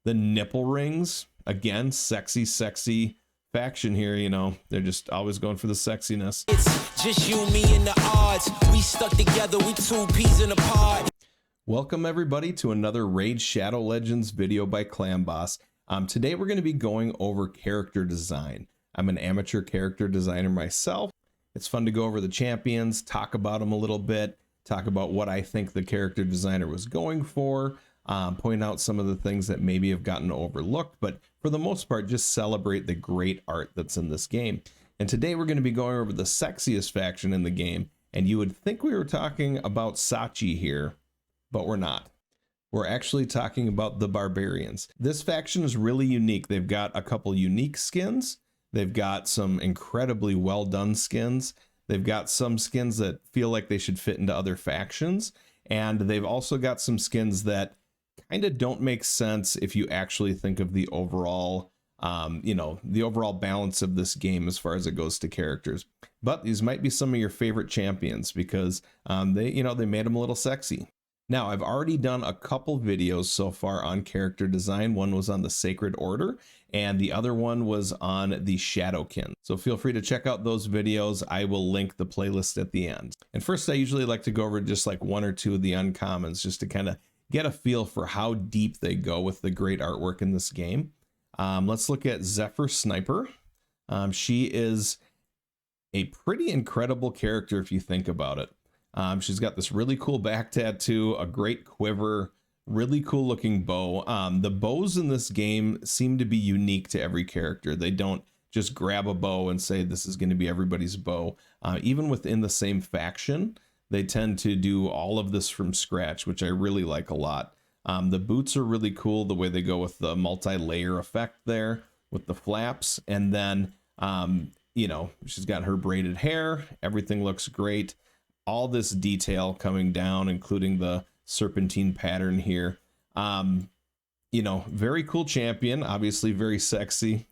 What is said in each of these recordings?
The nipple rings, again, sexy faction here, you know. They're just always going for the sexiness. It's just you, me, and the odds. We stuck together, we two peas in a pod. Welcome everybody to another Raid Shadow Legends video by Clan Boss. Today we're going to be going over character design. I'm an amateur character designer myself. It's fun to go over the champions, talk about them a little bit, talk about what I think the character designer was going for, point out some of the things that maybe have gotten overlooked, but for the most part, just celebrate the great art that's in this game. And today we're going to be going over the sexiest faction in the game, and you would think we were talking about Sachi here, but we're not. We're actually talking about the Barbarians. This faction is really unique. They've got a couple unique skins. They've got some incredibly well done skins. They've got some skins that feel like they should fit into other factions. And they've also got some skins that kind of don't make sense if you actually think of the overall, the overall balance of this game as far as it goes to characters. But these might be some of your favorite champions because they made them a little sexy. Now, I've already done a couple videos so far on character design. One was on the Sacred Order, and the other one was on the Shadowkin. So feel free to check out those videos. I will link the playlist at the end. And first, I usually like to go over just like one or two of the uncommons, just to kind of get a feel for how deep they go with the great artwork in this game. Let's look at Zephyr Sniper. She is a pretty incredible character if you think about it. She's got this really cool back tattoo, a great quiver, really cool looking bow. The bows in this game seem to be unique to every character. They don't just grab a bow and say this is going to be everybody's bow. Even within the same faction, they tend to do all of this from scratch, which I really like a lot. The boots are really cool, the way they go with the multi-layer effect there with the flaps. And then, she's got her braided hair. Everything looks great. All this detail coming down, including the serpentine pattern here. Very cool champion, obviously very sexy,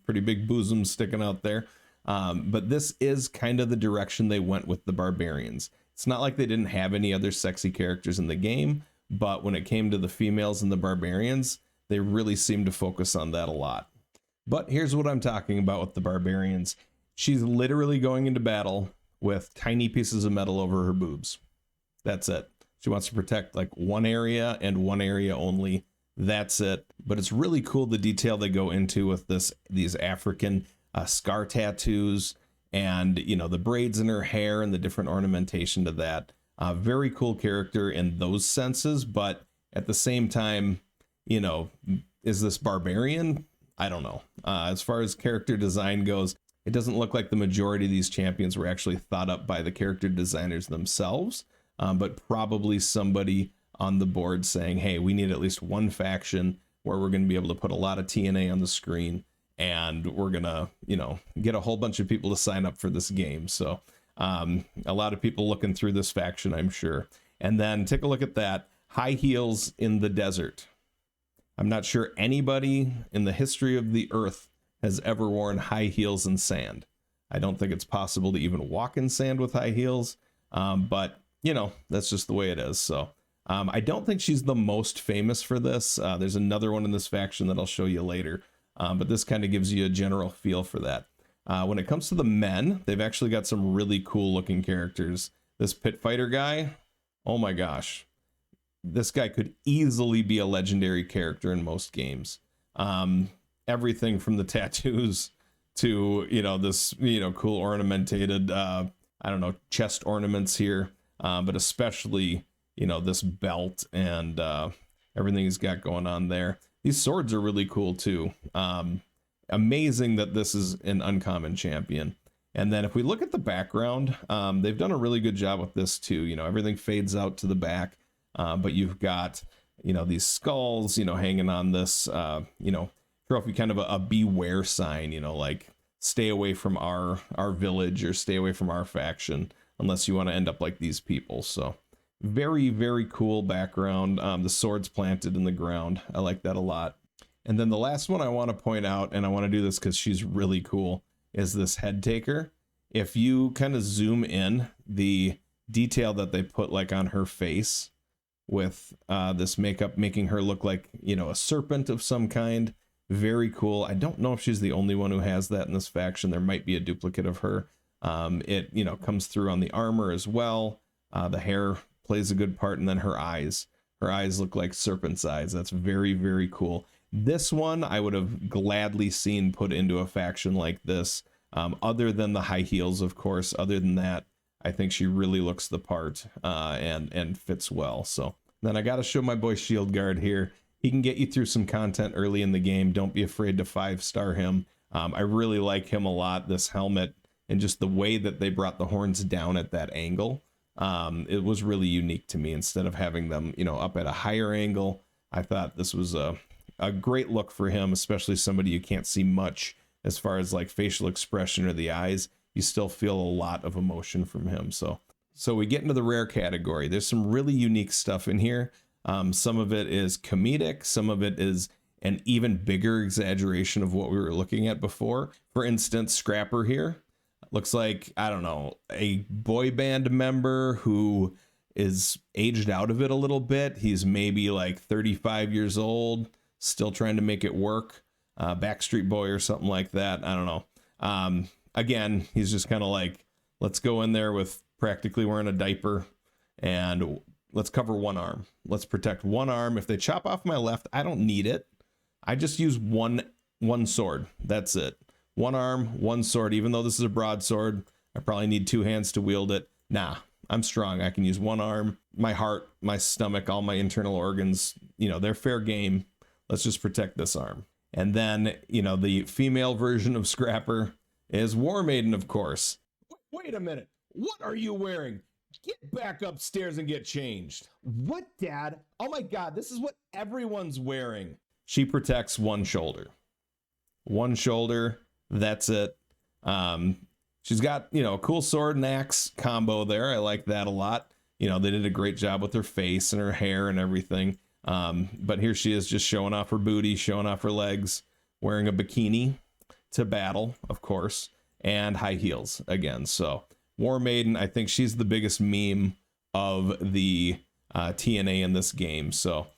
pretty big bosom sticking out there. But this is kind of the direction they went with the Barbarians. It's not like they didn't have any other sexy characters in the game, but when it came to the females and the Barbarians, they really seemed to focus on that a lot. But here's what I'm talking about with the Barbarians. She's literally going into battle with tiny pieces of metal over her boobs. That's it. She wants to protect like one area and one area only. That's it. But it's really cool the detail they go into with these African scar tattoos and the braids in her hair and the different ornamentation to that. Very cool character in those senses, but at the same time, is this Barbarian? I don't know. As far as character design goes, it doesn't look like the majority of these champions were actually thought up by the character designers themselves, but probably somebody on the board saying, hey, we need at least one faction where we're going to be able to put a lot of TNA on the screen, and we're going to, get a whole bunch of people to sign up for this game. So a lot of people looking through this faction, I'm sure. And then take a look at that. High heels in the desert. I'm not sure anybody in the history of the earth has ever worn high heels in sand. I don't think it's possible to even walk in sand with high heels, but that's just the way it is. So I don't think she's the most famous for this. There's another one in this faction that I'll show you later, but this kind of gives you a general feel for that. When it comes to the men, they've actually got some really cool looking characters. This pit fighter guy, oh my gosh, this guy could easily be a legendary character in most games. Everything from the tattoos to, this, cool ornamented, chest ornaments here, but especially, this belt and everything he's got going on there. These swords are really cool too. Amazing that this is an uncommon champion. And then if we look at the background, they've done a really good job with this too. Everything fades out to the back, but you've got, these skulls, hanging on this, trophy, kind of a beware sign, like stay away from our village or stay away from our faction unless you want to end up like these people. So very, very cool background. The sword's planted in the ground. I like that a lot. And then the last one I want to point out, and I want to do this because she's really cool, is this head taker. If you kind of zoom in, the detail that they put like on her face with this makeup, making her look like, you know, a serpent of some kind. Very cool. I don't know if she's the only one who has that in this faction. There might be a duplicate of her. It, you know, comes through on the armor as well. The hair plays a good part, and then her eyes. Her eyes look like serpent's eyes. That's very, very cool. This one I would have gladly seen put into a faction like this, other than the high heels, of course. Other than that, I think she really looks the part and fits well. So then I got to show my boy Shield Guard here. He can get you through some content early in the game. Don't be afraid to 5-star him. I really like him a lot. This helmet and just the way that they brought the horns down at that angle. It was really unique to me. Instead of having them, you know, up at a higher angle, I thought this was a great look for him, especially somebody you can't see much as far as like facial expression or the eyes. You still feel a lot of emotion from him. So we get into the rare category. There's some really unique stuff in here. Some of it is comedic. Some of it is an even bigger exaggeration of what we were looking at before. For instance, Scrapper here looks like, I don't know, a boy band member who is aged out of it a little bit. He's maybe like 35 years old, still trying to make it work. Backstreet Boy or something like that. I don't know. Again, he's just kind of like, let's go in there with practically wearing a diaper and let's cover one arm. Let's protect one arm. If they chop off my left, I don't need it. I just use one sword. That's it. One arm, one sword. Even though this is a broadsword, I probably need 2 hands to wield it. Nah, I'm strong. I can use one arm. My heart, my stomach, all my internal organs, you know, they're fair game. Let's just protect this arm. And then, you know, the female version of Scrapper is Warmaiden, of course. Wait a minute. What are you wearing? Get back upstairs and get changed. What, Dad? Oh my God, this is what everyone's wearing. She protects one shoulder. One shoulder, that's it. She's got, you know, a cool sword and axe combo there. I like that a lot. You know, they did a great job with her face and her hair and everything. But here she is just showing off her booty, showing off her legs, wearing a bikini to battle, of course, and high heels again. So Warmaiden, I think she's the biggest meme of the TNA in this game. So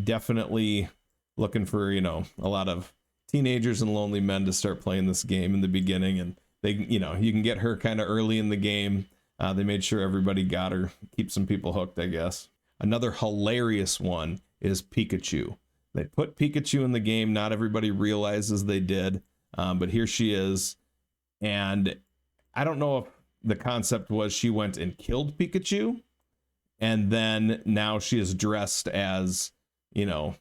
definitely looking for, you know, a lot of teenagers and lonely men to start playing this game in the beginning. And they, you know, you can get her kind of early in the game. They made sure everybody got her, keep some people hooked, I guess. Another hilarious one is Pikachu. They put Pikachu in the game. Not everybody realizes they did, but here she is. And I don't know if the concept was she went and killed Pikachu, and then now she is dressed as, you know,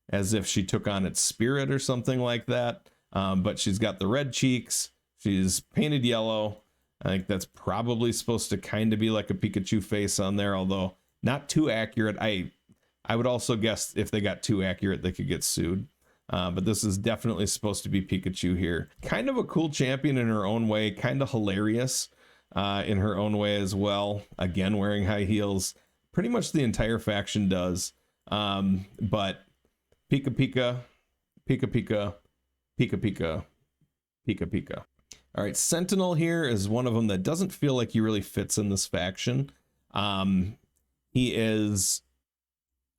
as if she took on its spirit or something like that. But she's got the red cheeks. She's painted yellow. I think that's probably supposed to kind of be like a Pikachu face on there, although not too accurate. I would also guess if they got too accurate, they could get sued. But this is definitely supposed to be Pikachu here. Kind of a cool champion in her own way, kind of hilarious in her own way as well. Again, wearing high heels. Pretty much the entire faction does. But Pika Pika, Pika Pika, Pika Pika, Pika Pika. All right, Sentinel here is one of them that doesn't feel like he really fits in this faction. He is,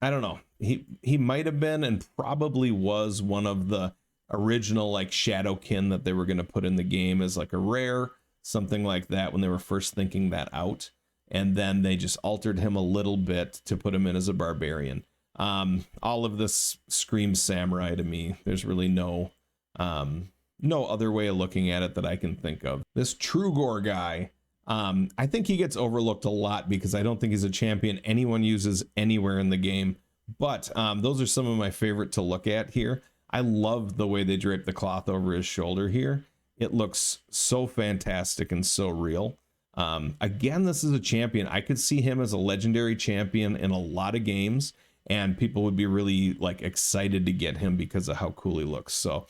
I don't know, he might have been and probably was one of the original like Shadowkin that they were going to put in the game as like a rare, something like that when they were first thinking that out. And then they just altered him a little bit to put him in as a barbarian. All of this screams samurai to me. There's really no other way of looking at it that I can think of. This Trugor guy, I think he gets overlooked a lot because I don't think he's a champion anyone uses anywhere in the game. But those are some of my favorite to look at here. I love the way they drape the cloth over his shoulder here. It looks so fantastic and so real. Again, this is a champion. I could see him as a legendary champion in a lot of games, and people would be really like excited to get him because of how cool he looks. So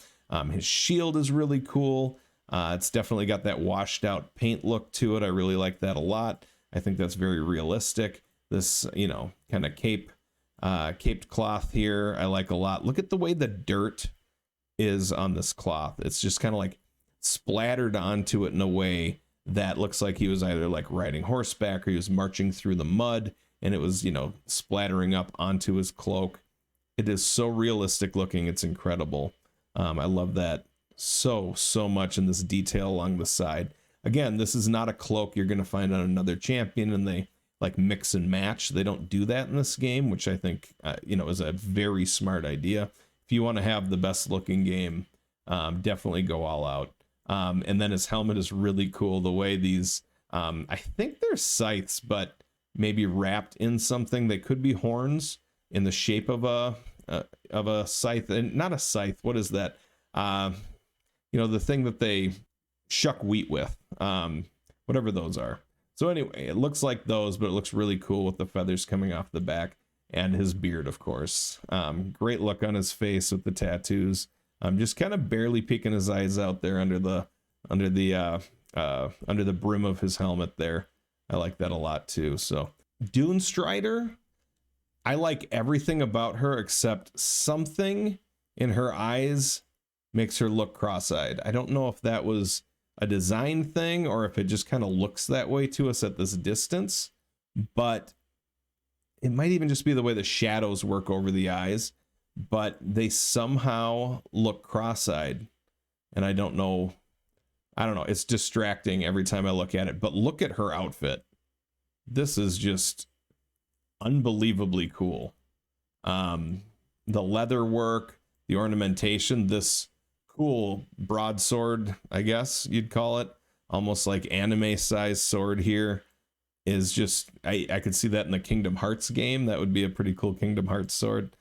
his shield is really cool. It's definitely got that washed out paint look to it. I really like that a lot. I think that's very realistic. This, you know, kind of caped cloth here, I like a lot. Look at the way the dirt is on this cloth. It's just kind of like splattered onto it in a way that looks like he was either like riding horseback or he was marching through the mud. and it was, you know, splattering up onto his cloak. It is so realistic looking. It's incredible. I love that so much, in this detail along the side. Again, this is not a cloak you're going to find on another champion, and they like mix and match. They don't do that in this game, which I think, you know, is a very smart idea. If you want to have the best looking game, definitely go all out. And then his helmet is really cool. The way these, I think they're scythes, but maybe wrapped in something. They could be horns in the shape of a scythe, and not a scythe. What is that? You know, the thing that they shuck wheat with, whatever those are. So anyway, it looks like those, but it looks really cool with the feathers coming off the back, and his beard, of course. Great look on his face with the tattoos. Just kind of barely peeking his eyes out there under the brim of his helmet there. I like that a lot too. So Dune Strider, I like everything about her except something in her eyes makes her look cross-eyed. I don't know if that was a design thing or if it just kind of looks that way to us at this distance, but it might even just be the way the shadows work over the eyes, but they somehow look cross-eyed, and I don't know. It's distracting every time I look at it. But look at her outfit. This is just unbelievably cool. The leather work, the ornamentation, this cool broadsword, I guess you'd call it, almost like anime size sword here, is just, I could see that in the Kingdom Hearts game. That would be a pretty cool Kingdom Hearts sword.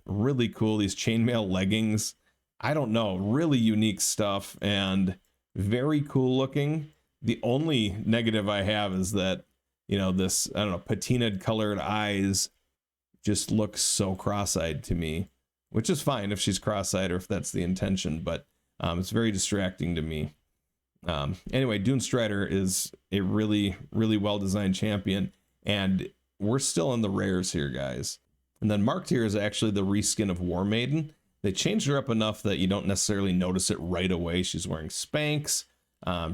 Really cool. These chainmail leggings, I don't know, really unique stuff and very cool looking. The only negative I have is that, you know, this, I don't know, patinaed colored eyes just look so cross-eyed to me, which is fine if she's cross-eyed or if that's the intention, but it's very distracting to me. Anyway, Dune Strider is a really well-designed champion, and we're still in the rares here, guys. And then marked here is actually the reskin of Warmaiden. They changed her up enough that you don't necessarily notice it right away. She's wearing Spanx.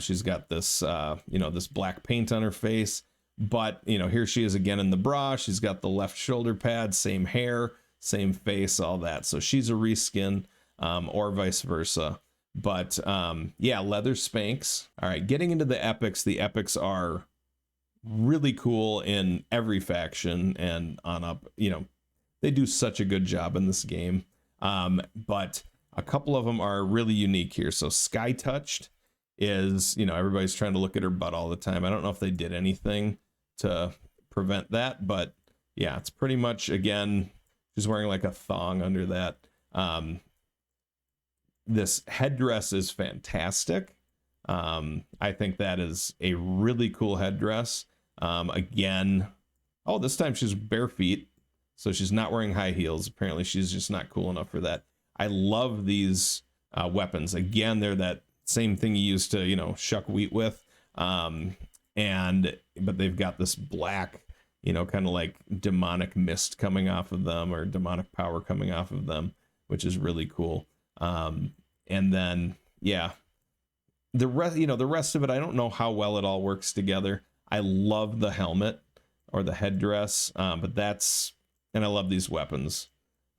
She's got this, you know, this black paint on her face. But, you know, here she is again in the bra. She's got the left shoulder pad, same hair, same face, all that. So she's a reskin, or vice versa. But, yeah, leather Spanx. All right, getting into the epics are really cool in every faction and on up. You know, they do such a good job in this game. But a couple of them are really unique here. So Sky Touched is, you know, everybody's trying to look at her butt all the time. I don't know if they did anything to prevent that, but yeah, it's pretty much, again, she's wearing like a thong under that. This headdress is fantastic. I think that is a really cool headdress. Again, oh, this time she's bare feet. So she's not wearing high heels. Apparently she's just not cool enough for that. I love these weapons. Again, they're that same thing you used to, you know, shuck wheat with. But they've got this black, you know, kind of like demonic mist coming off of them, or demonic power coming off of them, which is really cool. And then, yeah, the rest of it, I don't know how well it all works together. I love the helmet or the headdress, and I love these weapons.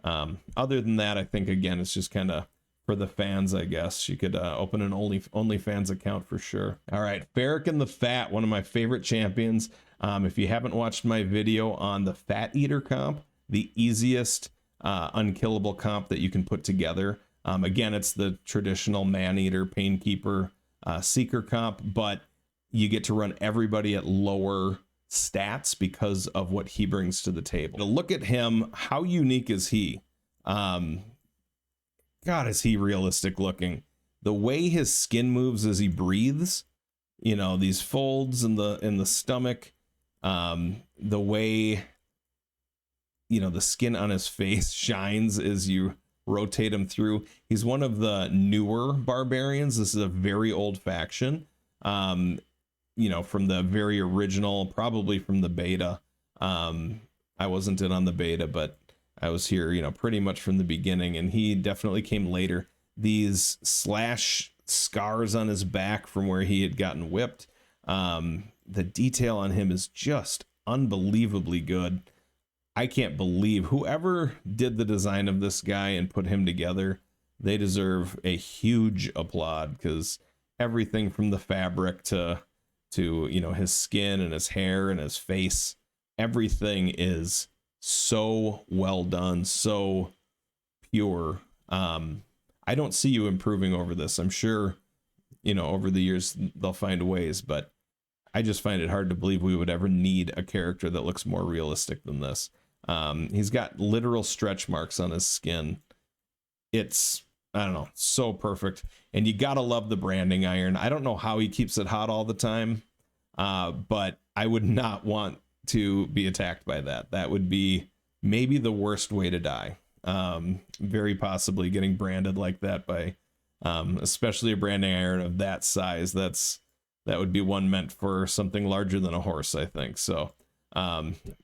Other than that, I think, again, it's just kind of for the fans, I guess. You could open an OnlyFans account for sure. All right, Ferric the Fat, one of my favorite champions. If you haven't watched my video on the Fat Eater comp, the easiest unkillable comp that you can put together. Again, it's the traditional Man-Eater, Painkeeper, Seeker comp, but you get to run everybody at lower stats because of what he brings to the table. To look at him, how unique is he? God, is he realistic looking? The way his skin moves as he breathes, you know, these folds in the stomach, the way, you know, the skin on his face shines as you rotate him through. He's one of the newer barbarians. This is a very old faction. You know, from the very original, probably from the beta. I wasn't in on the beta, but I was here, you know, pretty much from the beginning, and he definitely came later. These slash scars on his back from where he had gotten whipped. The detail on him is just unbelievably good. I can't believe whoever did the design of this guy and put him together, they deserve a huge applaud, because everything from the fabric to you know, his skin and his hair and his face, everything is so well done, so pure. I don't see you improving over this. I'm sure, you know, over the years they'll find ways, but I just find it hard to believe we would ever need a character that looks more realistic than this. He's got literal stretch marks on his skin. It's, I don't know, so perfect. And you gotta love the branding iron. I don't know how he keeps it hot all the time, but I would not want to be attacked by that. That would be maybe the worst way to die. Very possibly getting branded like that by, especially a branding iron of that size. That would be one meant for something larger than a horse, I think. So,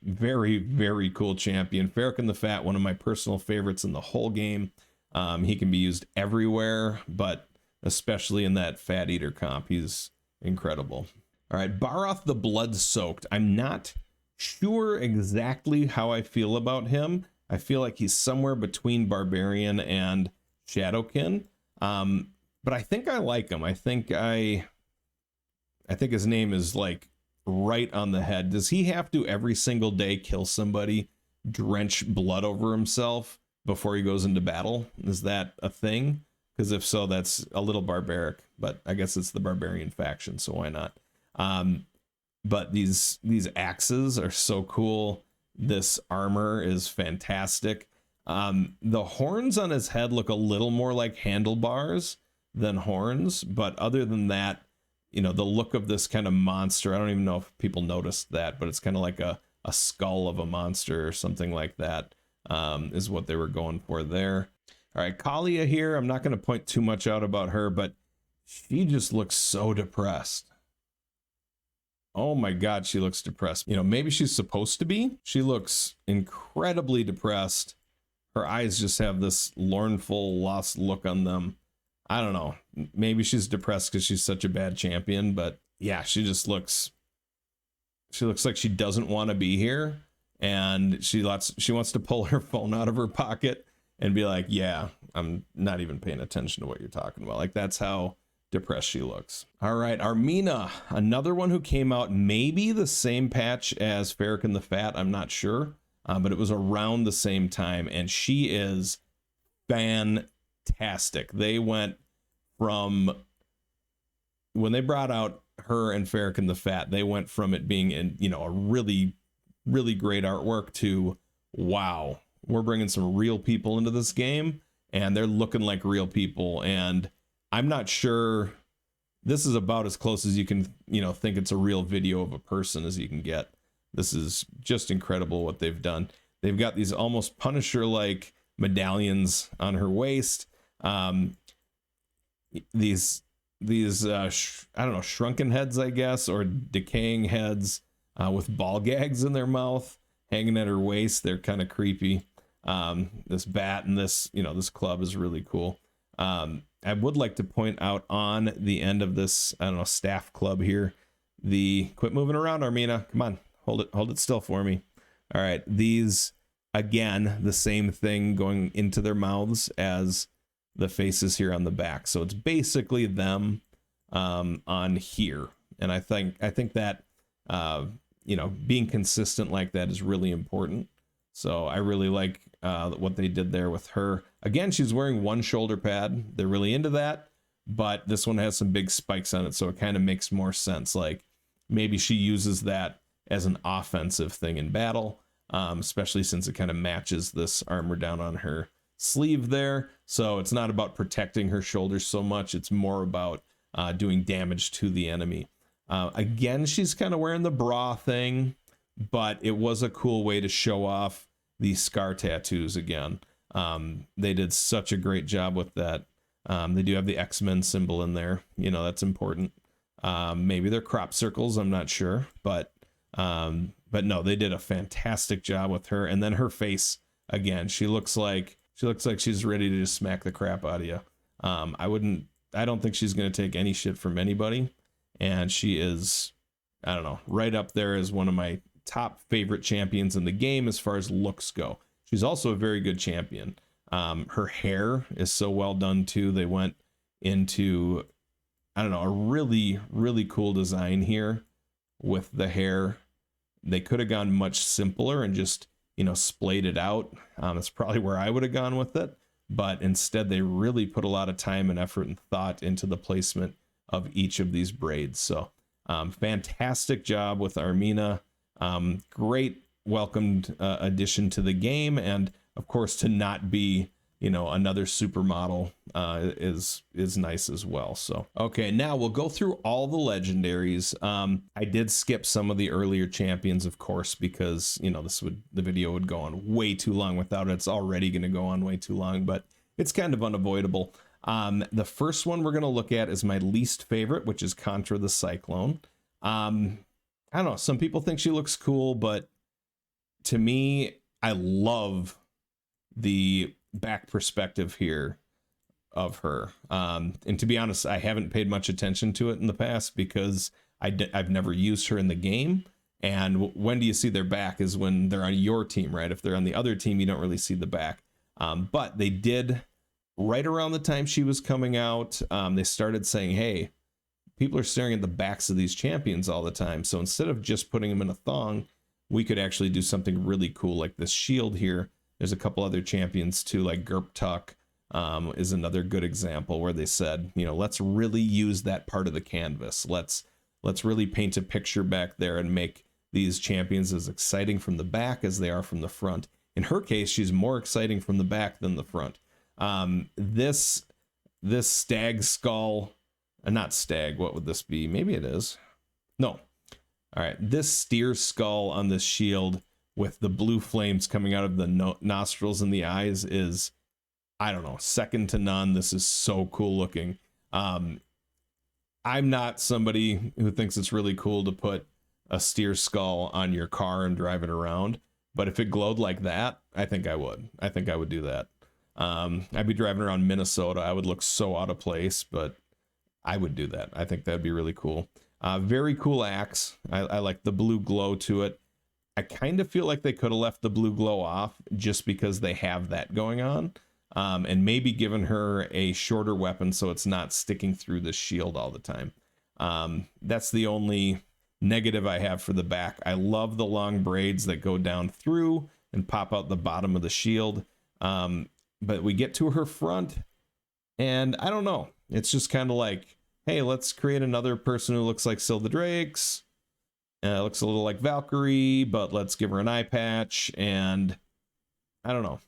very, very cool champion. Farrakhan the Fat, one of my personal favorites in the whole game. He can be used everywhere, but especially in that Fat Eater comp, he's incredible. All right, Baroth the Blood Soaked. I'm not sure exactly how I feel about him. I feel like he's somewhere between Barbarian and Shadowkin, but I think I like him. I think his name is like right on the head. Does he have to every single day kill somebody, drench blood over himself before he goes into battle? Is that a thing? Because if so, that's a little barbaric, but I guess it's the Barbarian faction, so why not? But these axes are so cool. This armor is fantastic. The horns on his head look a little more like handlebars than horns, but other than that, you know, the look of this kind of monster, I don't even know if people noticed that, but it's kind of like a skull of a monster or something like that, is what they were going for there. All right, Kalia here. I'm not going to point too much out about her, but she just looks so depressed. Oh my God, she looks depressed. You know, maybe she's supposed to be. She looks incredibly depressed. Her eyes just have this mournful, lost look on them. I don't know. Maybe she's depressed because she's such a bad champion, but yeah, she looks like she doesn't want to be here. And she wants to pull her phone out of her pocket and be like, yeah, I'm not even paying attention to what you're talking about. Like, that's how depressed she looks. All right, Armina, another one who came out maybe the same patch as Farrakhan the Fat, I'm not sure, but it was around the same time, and she is fantastic. They went from, when they brought out her and Farrakhan the Fat, they went from it being in, you know, a really, really great artwork to, wow, we're bringing some real people into this game, and they're looking like real people. And I'm not sure, this is about as close as you can, you know, think it's a real video of a person as you can get. This is just incredible what they've done. They've got these almost Punisher-like medallions on her waist. These I don't know, shrunken heads, I guess, or decaying heads with ball gags in their mouth hanging at her waist. They're kind of creepy. This bat and this, you know, this club is really cool. I would like to point out on the end of this, I don't know, staff club here, quit moving around, Armina. Come on, hold it still for me. All right, these, again, the same thing going into their mouths as the faces here on the back. So it's basically them on here. And I think that, you know, being consistent like that is really important. So I really like what they did there with her. Again, she's wearing one shoulder pad. They're really into that, but this one has some big spikes on it, so it kind of makes more sense. Like, maybe she uses that as an offensive thing in battle, especially since it kind of matches this armor down on her sleeve there. So it's not about protecting her shoulders so much. It's more about doing damage to the enemy. Again, she's kind of wearing the bra thing, but it was a cool way to show off these scar tattoos again. They did such a great job with that. They do have the X-Men symbol in there. You know, that's important. Maybe they're crop circles, I'm not sure, but no, they did a fantastic job with her. And then her face, again, she looks like she's ready to just smack the crap out of you. I don't think she's going to take any shit from anybody. And she is, I don't know, right up there as one of my top favorite champions in the game as far as looks go. She's also a very good champion. Her hair is so well done too. They went into, I don't know, a really, really cool design here with the hair. They could have gone much simpler and just, you know, splayed it out. That's probably where I would have gone with it. But instead, they really put a lot of time and effort and thought into the placement of each of these braids. So fantastic job with Armina. Great welcomed addition to the game. And of course, to not be, you know, another supermodel is nice as well. So, okay, now we'll go through all the legendaries. I did skip some of the earlier champions, of course, because, you know, the video would go on way too long without it. It's already going to go on way too long, but it's kind of unavoidable. The first one we're going to look at is my least favorite, which is Contra the Cyclone. I don't know. Some people think she looks cool, but to me, I love the back perspective here of her. And to be honest, I haven't paid much attention to it in the past because I've never used her in the game. And when do you see their back is when they're on your team, right? If they're on the other team, you don't really see the back. But they did, right around the time she was coming out, they started saying, hey, people are staring at the backs of these champions all the time. So instead of just putting them in a thong, we could actually do something really cool like this shield here. There's a couple other champions too, like Gerptuk is another good example where they said, you know, let's really use that part of the canvas. Let's really paint a picture back there and make these champions as exciting from the back as they are from the front. In her case, she's more exciting from the back than the front. This stag skull, not stag, what would this be? Maybe it is. No. All right, this steer skull on this shield with the blue flames coming out of the nostrils and the eyes is, I don't know, second to none. This is so cool looking. I'm not somebody who thinks it's really cool to put a steer skull on your car and drive it around, but if it glowed like that, I think I would do that. I'd be driving around Minnesota. I would look so out of place, but I would do that. I think that'd be really cool. Very cool axe. I like the blue glow to it. I kind of feel like they could have left the blue glow off just because they have that going on, and maybe given her a shorter weapon so it's not sticking through the shield all the time. That's the only negative I have for the back. I love the long braids that go down through and pop out the bottom of the shield, but we get to her front, and I don't know. It's just kind of like, hey, let's create another person who looks like Silla the Drake's. Looks a little like Valkyrie, but let's give her an eye patch. And I don't know.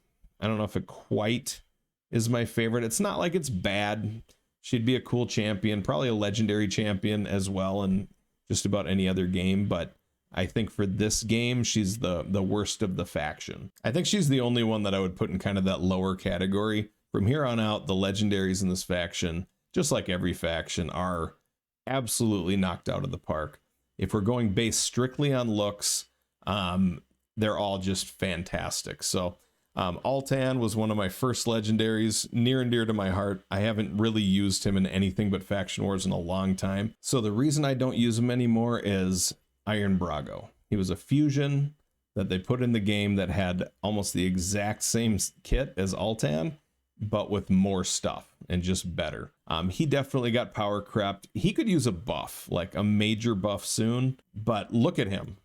I don't know if it quite is my favorite. It's not like it's bad. She'd be a cool champion, probably a legendary champion as well in just about any other game. But I think for this game, she's the worst of the faction. I think she's the only one that I would put in kind of that lower category. From here on out, the legendaries in this faction, just like every faction, are absolutely knocked out of the park. If we're going based strictly on looks, they're all just fantastic. So Altan was one of my first legendaries, near and dear to my heart. I haven't really used him in anything but Faction Wars in a long time. So the reason I don't use him anymore is Iron Brago. He was a fusion that they put in the game that had almost the exact same kit as Altan, but with more stuff and just better. He definitely got power crept. He could use a buff, like a major buff soon, but look at him.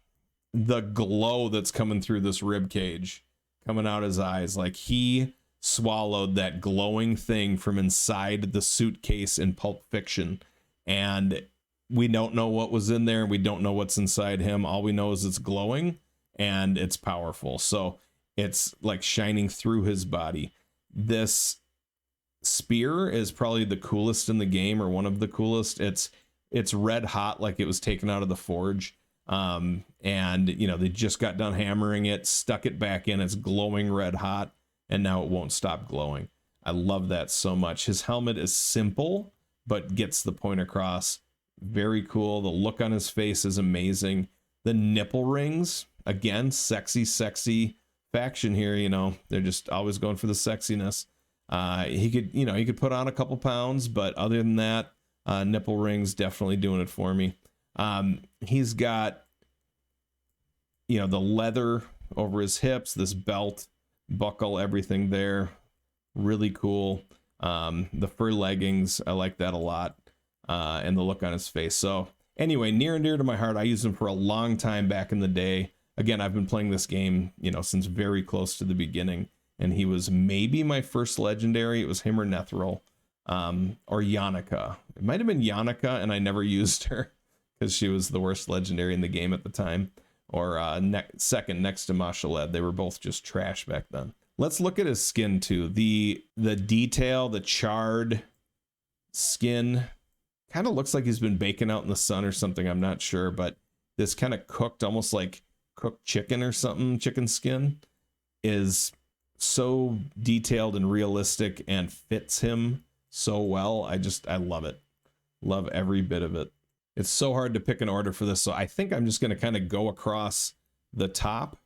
The glow that's coming through this rib cage, coming out his eyes, like he swallowed that glowing thing from inside the suitcase in Pulp Fiction. And we don't know what was in there. We don't know what's inside him. All we know is it's glowing and it's powerful. So it's like shining through his body. This spear is probably the coolest in the game, or one of the coolest. It's red hot, like it was taken out of the forge. And you know, they just got done hammering it, stuck it back in. It's glowing red hot, and now it won't stop glowing. I love that so much. His helmet is simple, but gets the point across. Very cool. The look on his face is amazing. The nipple rings, again, sexy faction here. You know, they're just always going for the sexiness. He could put on a couple pounds, but other than that, nipple rings definitely doing it for me. He's got you know, the leather over his hips, this belt, buckle, everything there, really cool. The fur leggings, I like that a lot, and the look on his face. So anyway, near and dear to my heart. I used him for a long time back in the day. Again, I've been playing this game, you know, since very close to the beginning, and he was maybe my first legendary. It was him or Nethril, or Yannicka. It might have been Yannicka, and I never used her because she was the worst legendary in the game at the time. Or second next to Mashaled. They were both just trash back then. Let's look at his skin too. The detail, the charred skin, kind of looks like he's been baking out in the sun or something. I'm not sure, but this kind of cooked, almost like cooked chicken or something, chicken skin, is so detailed and realistic and fits him so well. I love it. Love every bit of it. It's so hard to pick an order for this, so I think I'm just going to kind of go across the top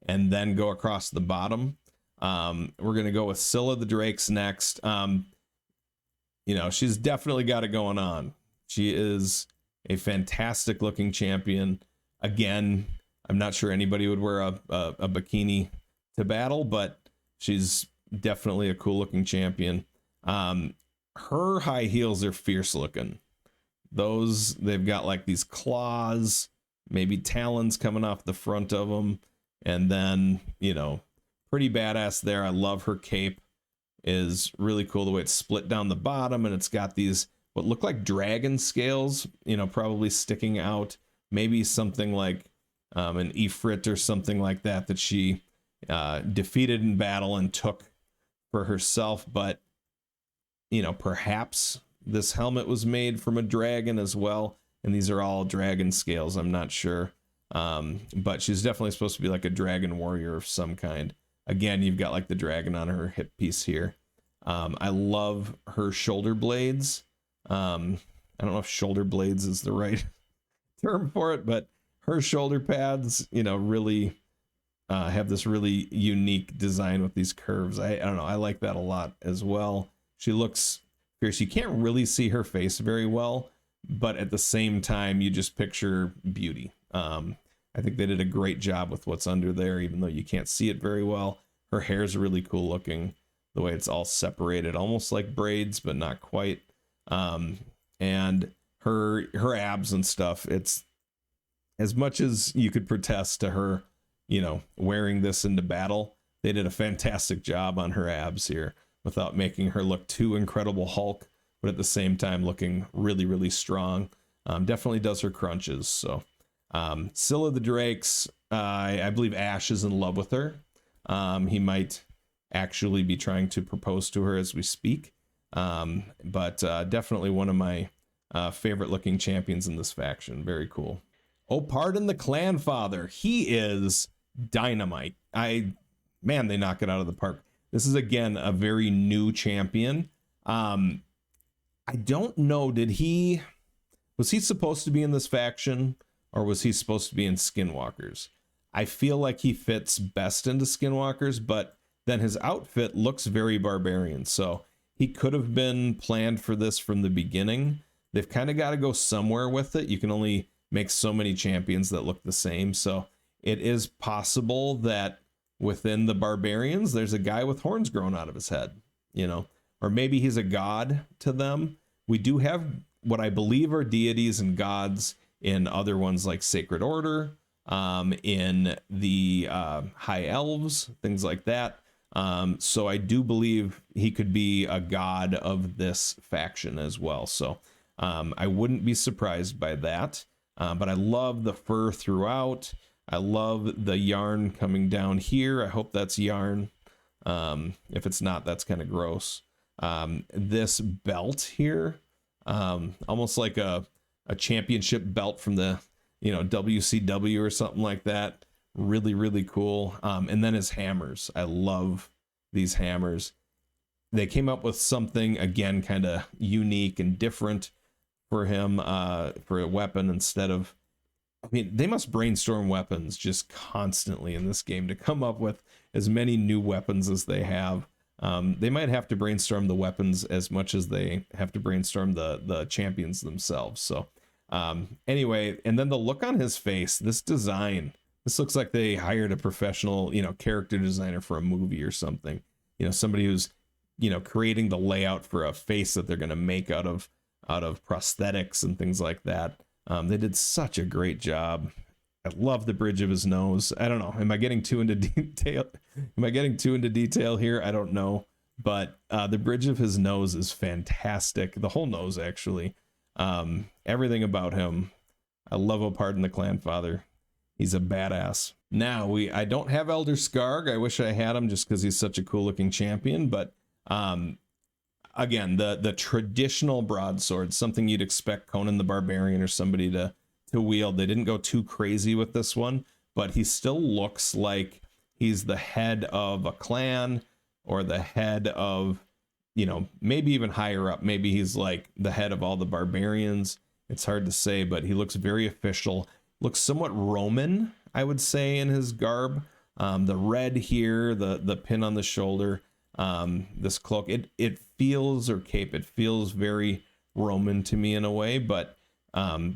and then go across the bottom. We're going to go with Silla the Drake's next. You know, she's definitely got it going on. She is a fantastic looking champion. Again, I'm not sure anybody would wear a bikini to battle, but she's definitely a cool looking champion. Her high heels are fierce looking. Those, they've got like these claws, maybe talons coming off the front of them. And then, you know, pretty badass there. I love her cape. Is really cool the way it's split down the bottom, and it's got these what look like dragon scales, you know, probably sticking out. Maybe something like an Ifrit or something like that that she defeated in battle and took for herself. But, you know, perhaps this helmet was made from a dragon as well, and these are all dragon scales. I'm not sure, but she's definitely supposed to be like a dragon warrior of some kind. Again, you've got like the dragon on her hip piece here. I love her shoulder blades. I don't know if shoulder blades is the right term for it, but her shoulder pads, you know, really have this really unique design with these curves. I don't know. I like that a lot as well. She looks fierce. You can't really see her face very well, but at the same time, you just picture beauty. I think they did a great job with what's under there, even though you can't see it very well. Her hair's really cool looking, the way it's all separated, almost like braids, but not quite. And her abs and stuff, it's as much as you could protest to her, you know, wearing this into battle, they did a fantastic job on her abs here without making her look too Incredible Hulk, but at the same time looking really, really strong. Definitely does her crunches. So Silla the Drake's, I believe Ash is in love with her. He might actually be trying to propose to her as we speak. But definitely one of my favorite looking champions in this faction. Very cool. Oh, pardon the clan father. He is dynamite. Man, they knock it out of the park. This is, again, a very new champion. I don't know, was he supposed to be in this faction, or was he supposed to be in Skinwalkers? I feel like he fits best into Skinwalkers, but then his outfit looks very Barbarian, so he could have been planned for this from the beginning. They've kind of got to go somewhere with it. You can only make so many champions that look the same, so it is possible that within the Barbarians, there's a guy with horns growing out of his head, you know, or maybe he's a god to them. We do have what I believe are deities and gods in other ones like Sacred Order, in the High Elves, things like that. So I do believe he could be a god of this faction as well. So I wouldn't be surprised by that. But I love the fur throughout. I love the yarn coming down here. I hope that's yarn. If it's not, that's kind of gross. This belt here, almost like a championship belt from the, you know, WCW or something like that. Really, really cool. And then his hammers. I love these hammers. They came up with something, again, kind of unique and different for him, for a weapon instead of, I mean, they must brainstorm weapons just constantly in this game to come up with as many new weapons as they have. They might have to brainstorm the weapons as much as they have to brainstorm the champions themselves. So anyway, and then the look on his face, this this looks like they hired a professional, character designer for a movie or something. Somebody who's, creating the layout for a face that they're going to make out of prosthetics and things like that. They did such a great job. I love the bridge of his nose. I don't know. Am I getting too into detail? Here? I don't know. But the bridge of his nose is fantastic. The whole nose, actually. Everything about him. I love Pardon the Clan Father. He's a badass. Now, I don't have Elder Skarg. I wish I had him just because he's such a cool looking champion. But again, the traditional broadsword, something you'd expect Conan the Barbarian or somebody to wield. They didn't go too crazy with this one, but he still looks like he's the head of a clan or the head of, maybe even higher up. Maybe he's like the head of all the barbarians. It's hard to say, but he looks very official. Looks somewhat Roman, I would say, in his garb. The red here, the pin on the shoulder, this cloak, it feels, or cape, it feels very Roman to me in a way, but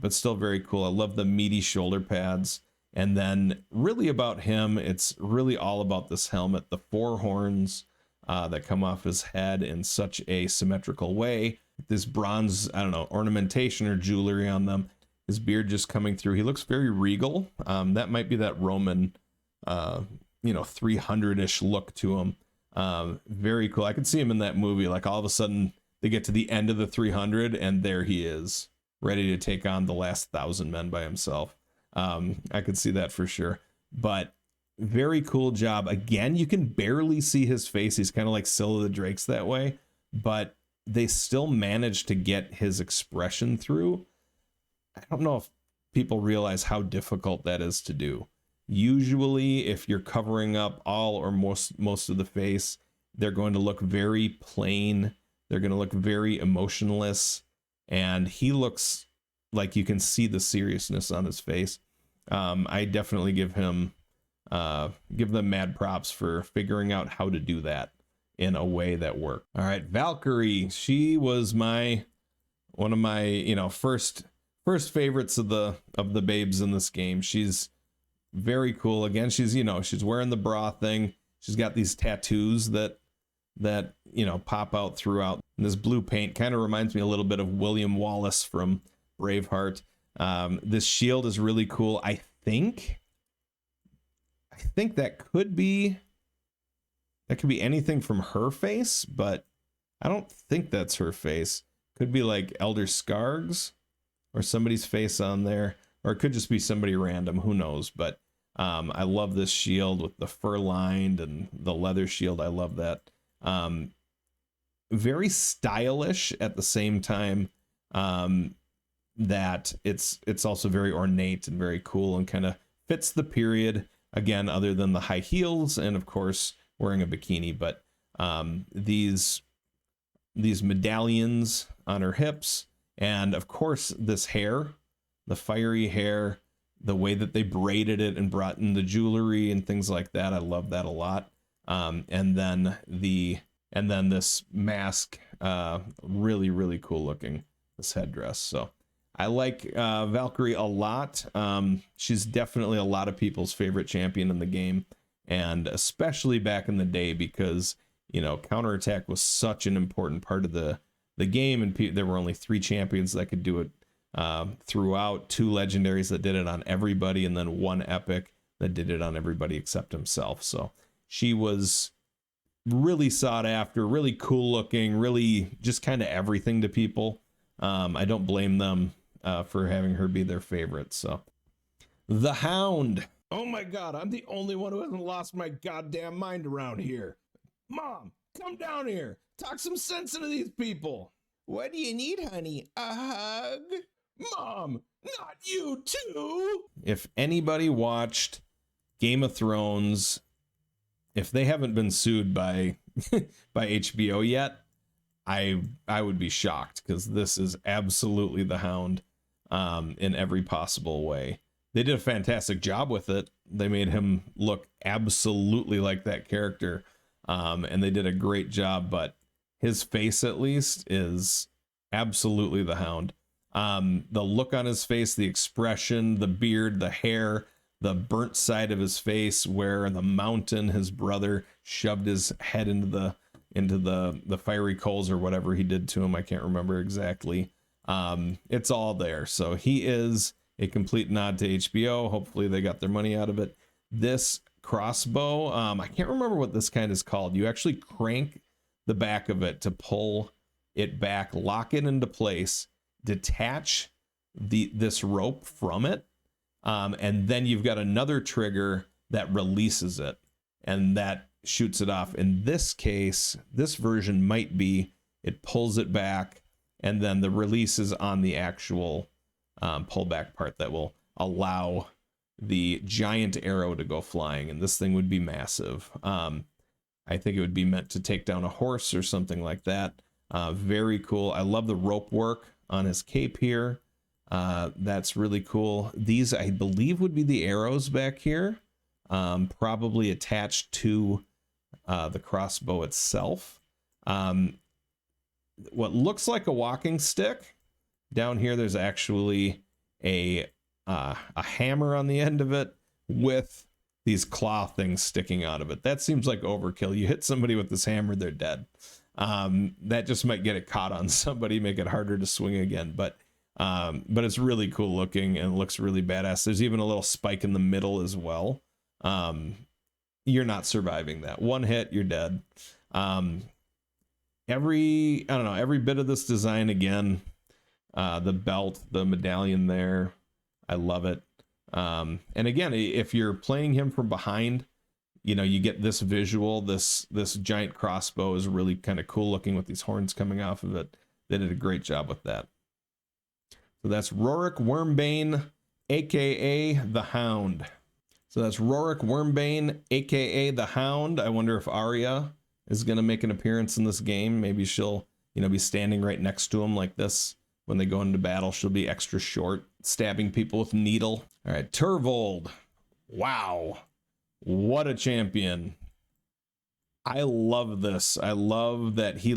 still very cool. I love the meaty shoulder pads. And then really about him, it's really all about this helmet, the four horns that come off his head in such a symmetrical way. This bronze, ornamentation or jewelry on them. His beard just coming through. He looks very regal. That might be that Roman, 300-ish look to him. Very cool. I could see him in that movie. Like all of a sudden they get to the end of the 300 and there he is, ready to take on the last 1,000 men by himself. I could see that for sure. But very cool job. Again, you can barely see his face. He's kind of like Silla the Drake's that way, but they still managed to get his expression through. I don't know if people realize how difficult that is to do. Usually, if you're covering up all or most of the face, they're going to look very plain. They're going to look very emotionless. And he looks like you can see the seriousness on his face. I definitely give them mad props for figuring out how to do that in a way that worked. All right, Valkyrie. She was one of my first favorites of the babes in this game. She's very cool. Again, she's wearing the bra thing. She's got these tattoos that pop out throughout. And this blue paint kind of reminds me a little bit of William Wallace from Braveheart. This shield is really cool. I think that could be anything from her face, but I don't think that's her face. Could be like Elder Skarg's or somebody's face on there, or it could just be somebody random. Who knows? But I love this shield with the fur lined and the leather shield. I love that. Very stylish at the same time. That it's also very ornate and very cool and kind of fits the period. Again, other than the high heels and of course wearing a bikini, but these medallions on her hips, and of course this hair, the fiery hair, the way that they braided it and brought in the jewelry and things like that. I love that a lot. And then this mask, really, really cool looking, this headdress. So I like Valkyrie a lot. She's definitely a lot of people's favorite champion in the game, and especially back in the day because, counterattack was such an important part of the game, and there were only 3 champions that could do it throughout, 2 legendaries that did it on everybody, and then 1 epic that did it on everybody except himself. So she was really sought after, really cool looking, really just kind of everything to people. I don't blame them for having her be their favorite. So the Hound. Oh my God, I'm the only one who hasn't lost my goddamn mind around here. Mom, come down here. Talk some sense into these people. What do you need, honey? A hug? Mom, not you too. If anybody watched Game of Thrones, if they haven't been sued by HBO yet, I would be shocked, because this is absolutely the Hound in every possible way. They did a fantastic job with it. They made him look absolutely like that character, and they did a great job, but his face at least is absolutely the Hound. The look on his face, the expression, the beard, the hair, the burnt side of his face where the mountain, his brother, shoved his head into the fiery coals or whatever he did to him. I can't remember exactly. It's all there. So he is a complete nod to HBO. Hopefully they got their money out of it. This crossbow, I can't remember what this kind is called. You actually crank the back of it to pull it back, lock it into place, detach this rope from it, and then you've got another trigger that releases it, and that shoots it off. In this case, this version might be it pulls it back, and then the release is on the actual pullback part that will allow the giant arrow to go flying, and this thing would be massive. I think it would be meant to take down a horse or something like that. Very cool. I love the rope work on his cape here. That's really cool. These, I believe, would be the arrows back here, probably attached to the crossbow itself. What looks like a walking stick. Down here, there's actually a hammer on the end of it with these claw things sticking out of it. That seems like overkill. You hit somebody with this hammer, they're dead. That just might get it caught on somebody, make it harder to swing again. But it's really cool looking and it looks really badass. There's even a little spike in the middle as well. You're not surviving that. One hit, you're dead. Every bit of this design again, the belt, the medallion there, I love it. And again, if you're playing him from behind, you get this visual. This giant crossbow is really kind of cool looking with these horns coming off of it. They did a great job with that. So that's Rorik Wormbane, aka the Hound. So that's Rorik Wormbane, aka the Hound. I wonder if Arya is going to make an appearance in this game. Maybe she'll, be standing right next to him like this. When they go into battle, she'll be extra short, stabbing people with needle. All right, Turvold. Wow. What a champion. I love this. I love that he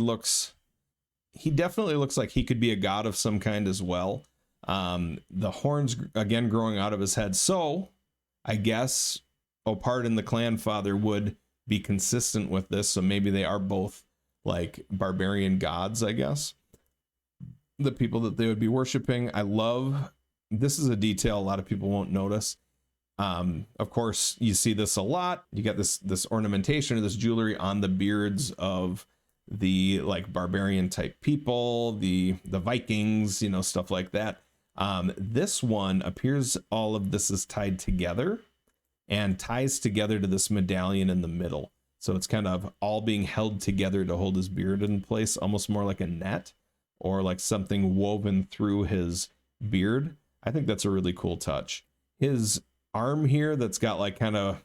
definitely looks like he could be a god of some kind as well. The horns, again, growing out of his head. So, I guess Opard, the clan father, would be consistent with this. So maybe they are both like barbarian gods, I guess. The people that they would be worshiping. I love, this is a detail a lot of people won't notice. Of course, you see this a lot. You got this ornamentation or this jewelry on the beards of the like barbarian type people, the Vikings, stuff like that. This one appears all of this is tied together and ties together to this medallion in the middle. So it's kind of all being held together to hold his beard in place, almost more like a net or like something woven through his beard. I think that's a really cool touch. His arm here that's got like kind of,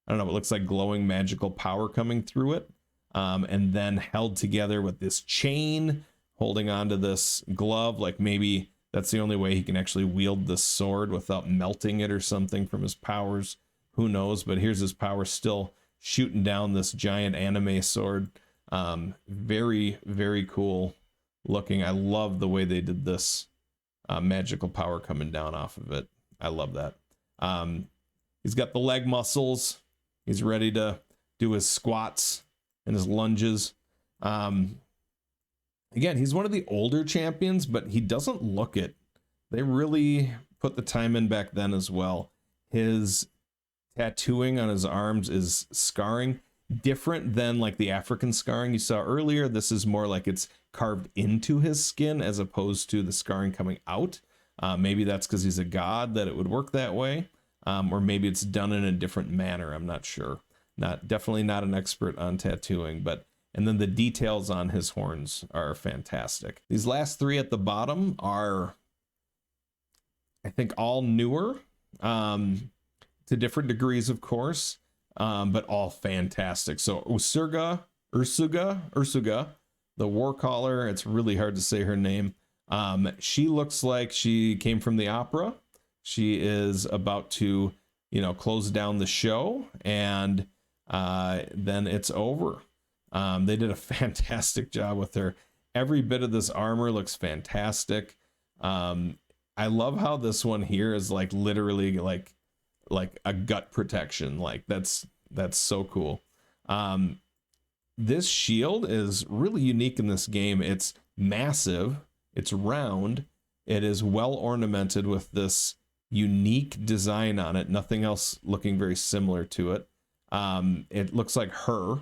I don't know, it looks like glowing magical power coming through it. And then held together with this chain holding onto this glove. Like maybe that's the only way he can actually wield this sword without melting it or something from his powers. Who knows? But here's his power still shooting down this giant anime sword. Very, very cool looking. I love the way they did this magical power coming down off of it. I love that. He's got the leg muscles. He's ready to do his squats and his lunges. Again, he's one of the older champions, but he doesn't look it. They really put the time in back then as well. His tattooing on his arms is scarring, different than like the African scarring you saw earlier. This is more like it's carved into his skin as opposed to the scarring coming out. Maybe that's because he's a god that it would work that way. Or maybe it's done in a different manner. I'm not sure. Definitely not an expert on tattooing, and then the details on his horns are fantastic. These last three at the bottom are, I think, all newer, to different degrees, of course, but all fantastic. So Ursuga, the Warcaller. It's really hard to say her name. She looks like she came from the opera. She is about to, close down the show, and then it's over. They did a fantastic job with her. Every bit of this armor looks fantastic. I love how this one here is like literally like like a gut protection. Like that's so cool. This shield is really unique in this game. It's massive, it's round, it is well ornamented with this unique design on it, nothing else looking very similar to it. It looks like her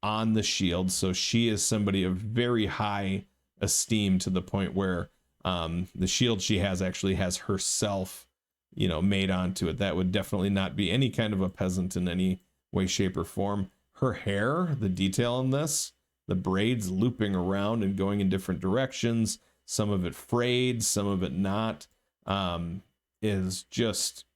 on the shield, so she is somebody of very high esteem, to the point where the shield she has actually has herself, you know, made onto it. That would definitely not be any kind of a peasant in any way, shape, or form. Her hair, the detail on this, the braids looping around and going in different directions, some of it frayed, some of it not, is just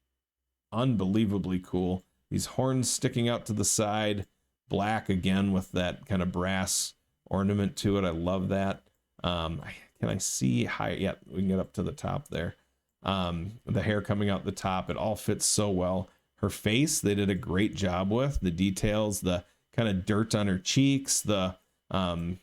unbelievably cool. These horns sticking out to the side, black again with that kind of brass ornament to it. I love that. Can I see high? Yeah, we can get up to the top there. The hair coming out the top, it all fits so well. Her face, they did a great job with the details, the kind of dirt on her cheeks, the I don't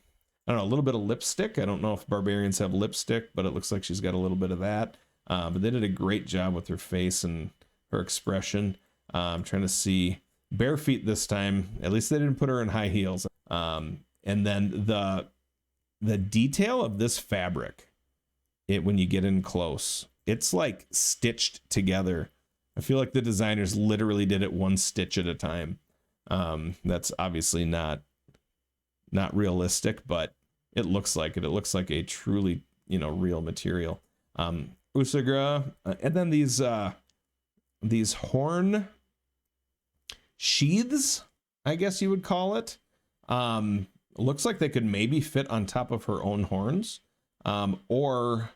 know, a little bit of lipstick. I don't know if barbarians have lipstick, but it looks like she's got a little bit of that. But they did a great job with her face and her expression. I'm trying to see bare feet this time. At least they didn't put her in high heels. And then the detail of this fabric, when you get in close, it's like stitched together. I feel like the designers literally did it one stitch at a time. That's obviously not realistic, but it looks like it. It looks like a truly, you know, real material. Ursuga, and then these horn sheaths, I guess you would call it. Looks like they could maybe fit on top of her own horns, or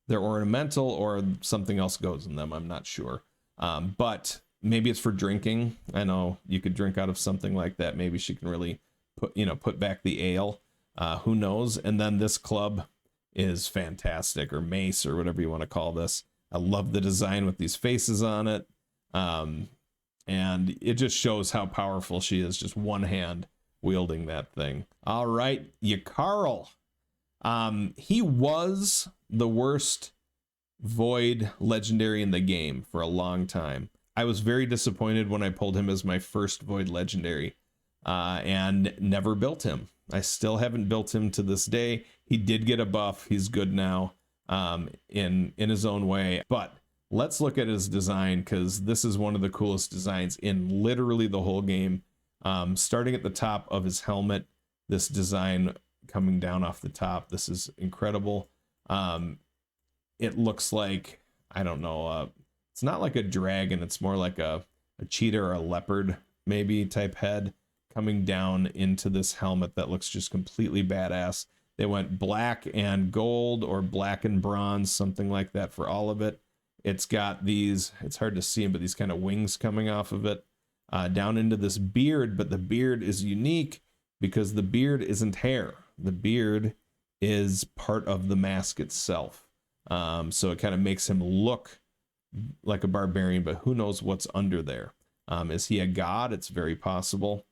they're ornamental, or something else goes in them. I'm not sure. But maybe it's for drinking. I know you could drink out of something like that. Maybe she can really put back the ale. Who knows? And then this club is fantastic, or mace, or whatever you want to call this. I love the design with these faces on it. And it just shows how powerful she is, just one hand wielding that thing. All right, Yakarl. He was the worst Void legendary in the game for a long time. I was very disappointed when I pulled him as my first Void legendary, and never built him. I still haven't built him to this day. He did get a buff. He's good now, in his own way. But let's look at his design, because this is one of the coolest designs in literally the whole game. Starting at the top of his helmet, this design coming down off the top. This is incredible. It looks like, I don't know, it's not like a dragon. It's more like a cheetah or a leopard maybe type head coming down into this helmet that looks just completely badass. They went black and gold, or black and bronze, something like that for all of it. It's got these, it's hard to see them, but these kind of wings coming off of it, down into this beard. But the beard is unique because the beard isn't hair. The beard is part of the mask itself. So it kind of makes him look like a barbarian, but who knows what's under there. Is he a god? It's very possible.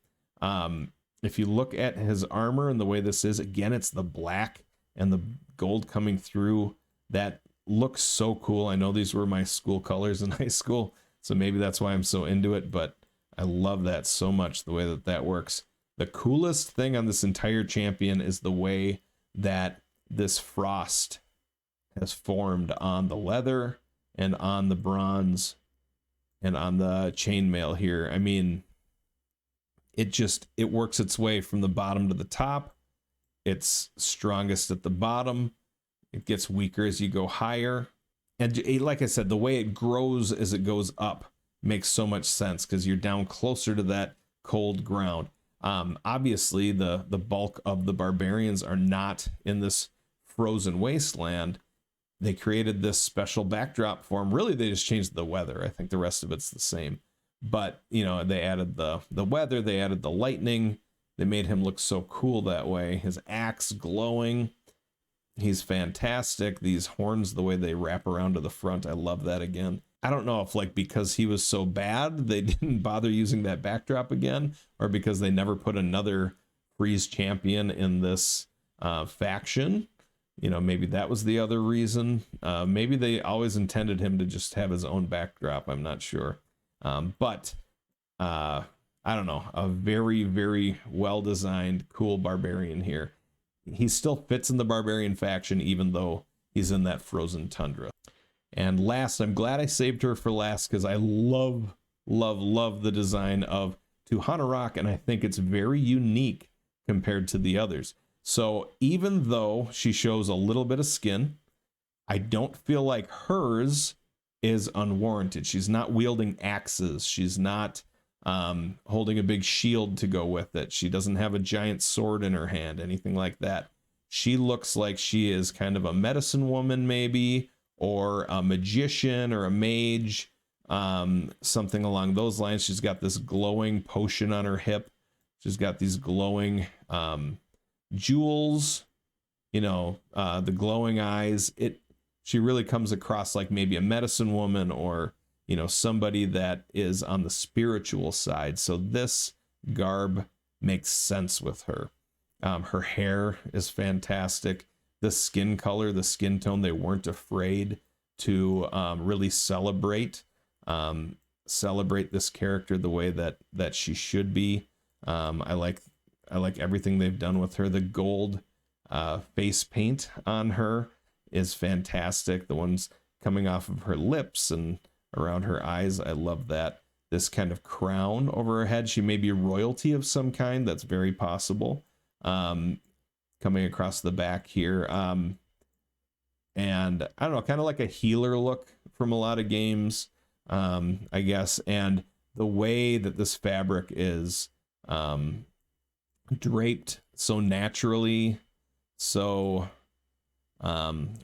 If you look at his armor and the way this is, again, it's the black and the gold coming through. That looks so cool. I know these were my school colors in high school, so maybe that's why I'm so into it, but I love that so much, the way that that works. The coolest thing on this entire champion is the way that this frost has formed on the leather and on the bronze and on the chainmail here. I mean, it works its way from the bottom to the top. It's strongest at the bottom. It gets weaker as you go higher. And like I said, the way it grows as it goes up makes so much sense, because you're down closer to that cold ground. Obviously, the bulk of the barbarians are not in this frozen wasteland. They created this special backdrop for him. Really, they just changed the weather. I think the rest of it's the same. But, you know, they added the weather, they added the lightning. They made him look so cool that way. His axe glowing. He's fantastic. These horns, the way they wrap around to the front, I love that again. I don't know if, like, because he was so bad, they didn't bother using that backdrop again, or because they never put another Freeze champion in this faction. you know, maybe that was the other reason. Maybe they always intended him to just have his own backdrop. I'm not sure. But I don't know. A very, very well-designed, cool barbarian here. He still fits in the Barbarian faction, even though he's in that frozen tundra. And last, I'm glad I saved her for last because I love the design of Tuhanarak, and I think it's very unique compared to the others. So even though she shows a little bit of skin, I don't feel like hers is unwarranted. She's not wielding axes. She's not holding a big shield to go with it. She doesn't have a giant sword in her hand, anything like that. She looks like she is kind of a medicine woman maybe, or a magician or a mage, something along those lines. She's got this glowing potion on her hip. She's got these glowing jewels, you know, the glowing eyes. She really comes across like maybe a medicine woman, or, you know, somebody that is on the spiritual side. So this garb makes sense with her. Her hair is fantastic. The skin color, the skin tone, they weren't afraid to really celebrate this character the way that she should be. I like everything they've done with her. The gold face paint on her is fantastic. The ones coming off of her lips and around her eyes, I love that. This kind of crown over her head, she may be royalty of some kind. That's very possible. Coming across the back here. And I don't know, kind of like a healer look from a lot of games, I guess. And the way that this fabric is draped so naturally, so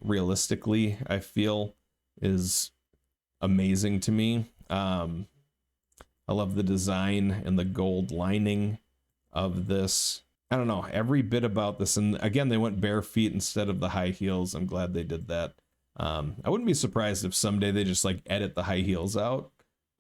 realistically, I feel is amazing to me. I love the design and the gold lining of this. I don't know, every bit about this. And again, they went bare feet instead of the high heels. I'm glad they did that. I wouldn't be surprised if someday they just like edit the high heels out.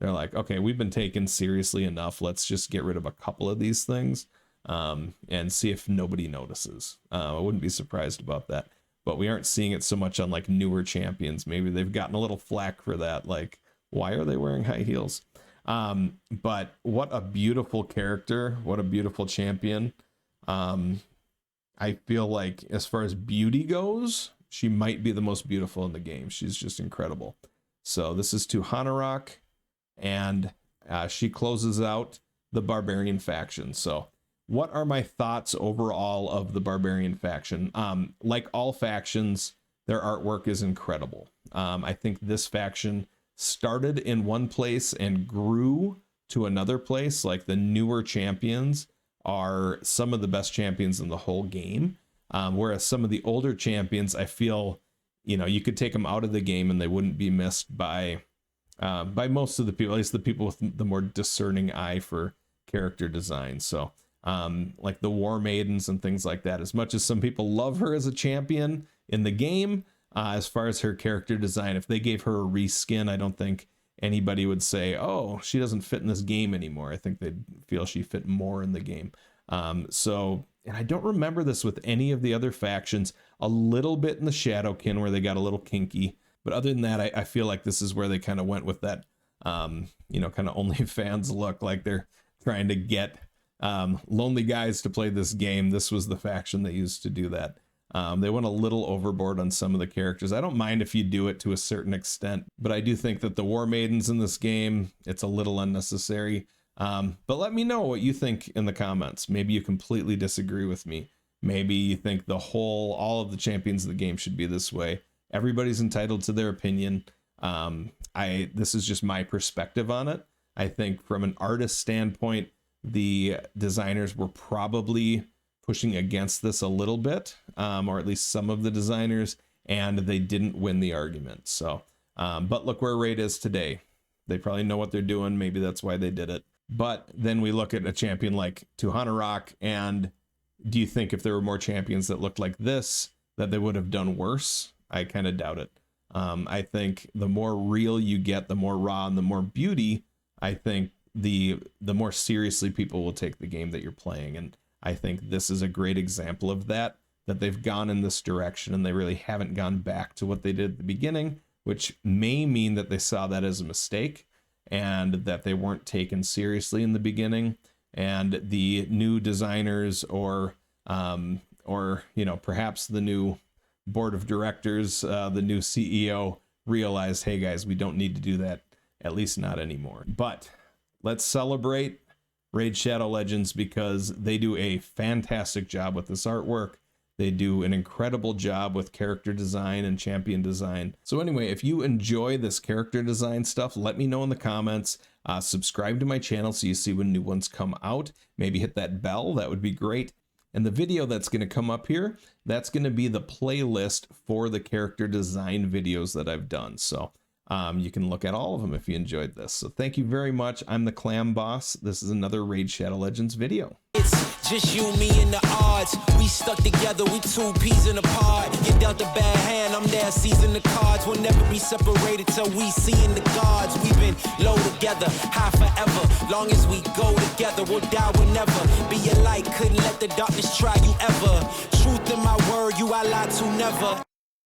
They're like, okay, we've been taken seriously enough. Let's just get rid of a couple of these things and see if nobody notices. I wouldn't be surprised about that. But we aren't seeing it so much on like newer champions. Maybe they've gotten a little flack for that. Like, why are they wearing high heels? But what a beautiful character. What a beautiful champion. I feel like as far as beauty goes, she might be the most beautiful in the game. She's just incredible. So this is Tuhanarak, and she closes out the Barbarian faction. So what are my thoughts overall of the Barbarian faction? Like all factions, their artwork is incredible. I think this faction started in one place and grew to another place. Like the newer champions are some of the best champions in the whole game. Whereas some of the older champions, I feel, you know, you could take them out of the game and they wouldn't be missed by most of the people, at least the people with the more discerning eye for character design. So like the Warmaidens and things like that, as much as some people love her as a champion in the game, as far as her character design, if they gave her a reskin, I don't think anybody would say, oh, she doesn't fit in this game anymore. I think they'd feel she fit more in the game. So, and I don't remember this with any of the other factions, a little bit in the Shadowkin where they got a little kinky. But other than that, I feel like this is where they kind of went with that, you know, kind of OnlyFans look, like they're trying to get lonely guys to play this game. This was the faction that used to do that. They went a little overboard on some of the characters. I don't mind if you do it to a certain extent, but I do think that the Warmaidens in this game, it's a little unnecessary. But let me know what you think in the comments. Maybe you completely disagree with me. Maybe you think all of the champions of the game should be this way. Everybody's entitled to their opinion. This is just my perspective on it. I think from an artist standpoint, the designers were probably pushing against this a little bit, or at least some of the designers, and they didn't win the argument. So, but look where Raid is today. They probably know what they're doing. Maybe that's why they did it. But then we look at a champion like Tuhanarak, and do you think if there were more champions that looked like this, that they would have done worse? I kind of doubt it. I think the more real you get, the more raw and the more beauty, I think the more seriously people will take the game that you're playing. And I think this is a great example of that. that they've gone in this direction and they really haven't gone back to what they did at the beginning, which may mean that they saw that as a mistake and that they weren't taken seriously in the beginning. And the new designers or you know, perhaps the new board of directors, the new CEO realized, hey guys, we don't need to do that, at least not anymore. But let's celebrate Raid Shadow Legends because they do a fantastic job with this artwork. They do an incredible job with character design and champion design. So anyway, if you enjoy this character design stuff, let me know in the comments. Subscribe to my channel so you see when new ones come out. Maybe hit that bell, that would be great. And the video that's going to come up here, that's going to be the playlist for the character design videos that I've done. So you can look at all of them if you enjoyed this. So thank you very much. I'm the Clam Boss. This is another Raid Shadow Legends video. It's just you, me, and the odds. We stuck together, we two peas in a pod. You dealt a bad hand, I'm there seizing the cards. We'll never be separated till we see in the gods. We've been low together, high forever. Long as we go together, we'll die whenever. Be a light, couldn't let the darkness try you ever. Truth in my word, you I lie to never.